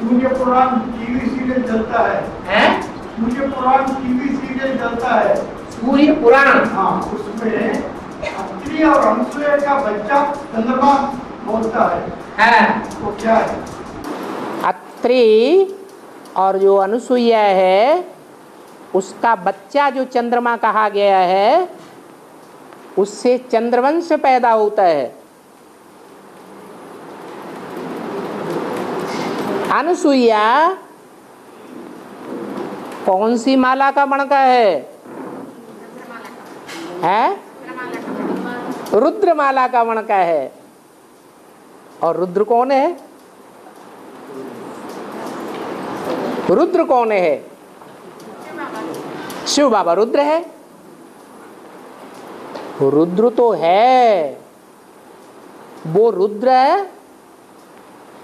सूर्य पुराण TV serial चलता है। हैं? सूर्य पुराण टीवी सीरियल चलता है। सूर्य पुराण? हाँ, उसमें अत्रि और अनसुया का बच्चा चंद्रमा बोलता है। तो क्या है? अत्रि और जो अनुसुईया है उसका बच्चा जो चंद्रमा कहा गया है, उससे चंद्रवंश पैदा होता है। अनुसुईया कौन सी माला का मणका है? रुद्रमाला का मणका है। और रुद्र कौन है? रुद्र कौन है? शिव बाबा रुद्र है। रुद्र तो है, वो रुद्र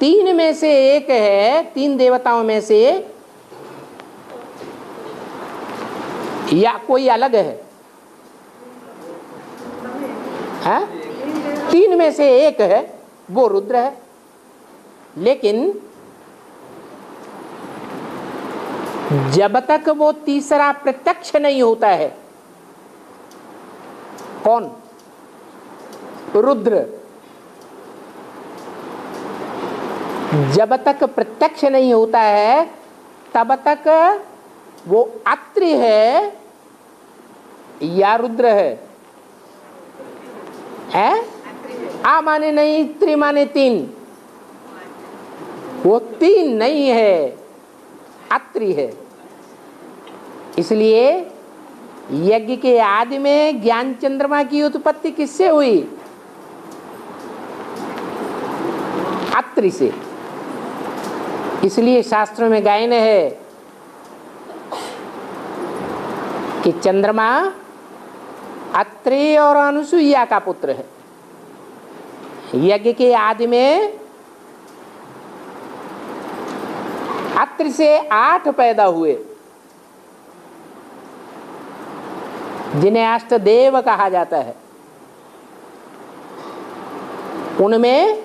तीन में से एक है, तीन देवताओं में से, या कोई अलग है? हैं? तीन में से एक है, वो रुद्र है। लेकिन जब तक वो तीसरा प्रत्यक्ष नहीं होता है, कौन? रुद्र। जब तक प्रत्यक्ष नहीं होता है तब तक वो अत्रि है या रुद्र है? आ माने नहीं, त्रि माने तीन। वो तीन नहीं है, अत्रि है। इसलिए यज्ञ के आदि में ज्ञान चंद्रमा की उत्पत्ति किससे हुई? अत्रि से। इसलिए शास्त्रों में गायन है कि चंद्रमा अत्रि और अनुसुईया का पुत्र है। यज्ञ के आदि में अत्रि से 8 पैदा हुए, जिन्हें अष्टदेव कहा जाता है। उनमें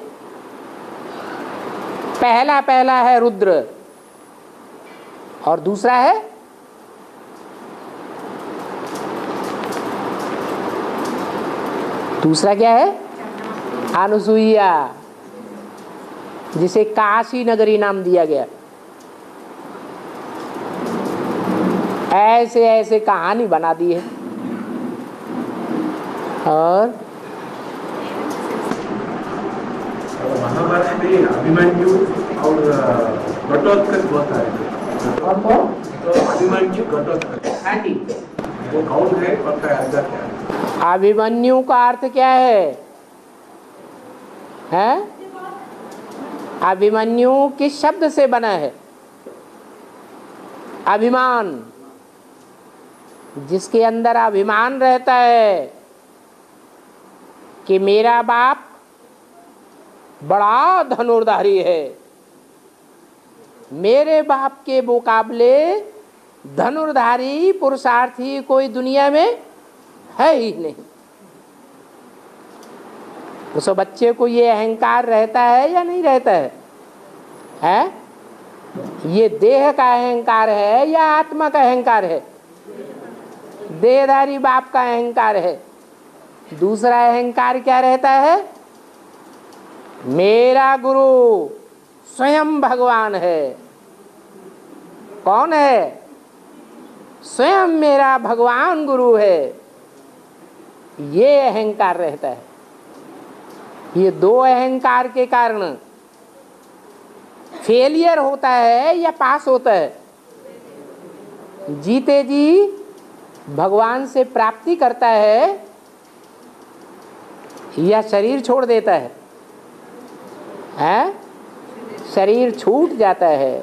पहला है रुद्र और दूसरा है क्या है? अनुसुईया, जिसे काशी नगरी नाम दिया गया। ऐसे ऐसे कहानी बना दी है। और महाभारत में अभिमन्यु और घटोत्कच होता है। तो अभिमन्यु घटोत्कच वो कौन है, पता है? अर्थ क्या है? अभिमन्यु का अर्थ क्या है? अभिमन्यु किस शब्द से बना है? अभिमान। जिसके अंदर अभिमान रहता है कि मेरा बाप बड़ा धनुर्धारी है, मेरे बाप के मुकाबले धनुर्धारी पुरुषार्थी कोई दुनिया में है ही नहीं। उस बच्चे को ये अहंकार रहता है या नहीं रहता है? ये देह का अहंकार है या आत्मा का अहंकार है? देहधारी बाप का अहंकार है। दूसरा अहंकार क्या रहता है? मेरा गुरु स्वयं भगवान है। कौन है? स्वयं मेरा भगवान गुरु है। ये अहंकार रहता है। ये दो अहंकार के कारण फेलियर होता है या पास होता है? जीते जी भगवान से प्राप्ति करता है या शरीर छोड़ देता है? शरीर छूट जाता है।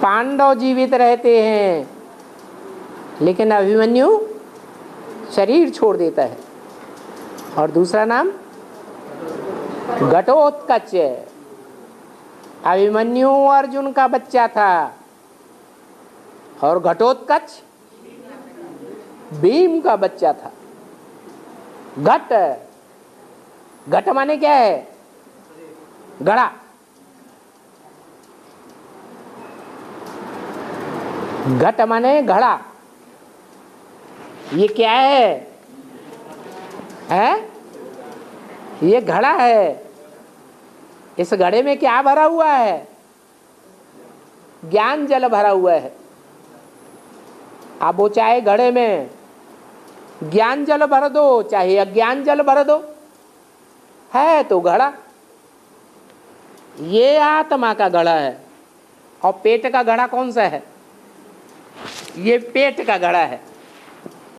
पांडव जीवित रहते हैं लेकिन अभिमन्यु शरीर छोड़ देता है। और दूसरा नाम घटोत्कच। अभिमन्यु अर्जुन का बच्चा था और घटोत्कच भीम का बच्चा था। घट माने क्या है? घड़ा। घट माने घड़ा। ये क्या है? ये घड़ा है। इस घड़े में क्या भरा हुआ है? ज्ञान जल भरा हुआ है। अब वो चाहे घड़े में ज्ञान जल भर दो चाहे अज्ञान जल भर दो, है तो घड़ा। ये आत्मा का घड़ा है। और पेट का घड़ा कौन सा है? ये पेट का घड़ा है।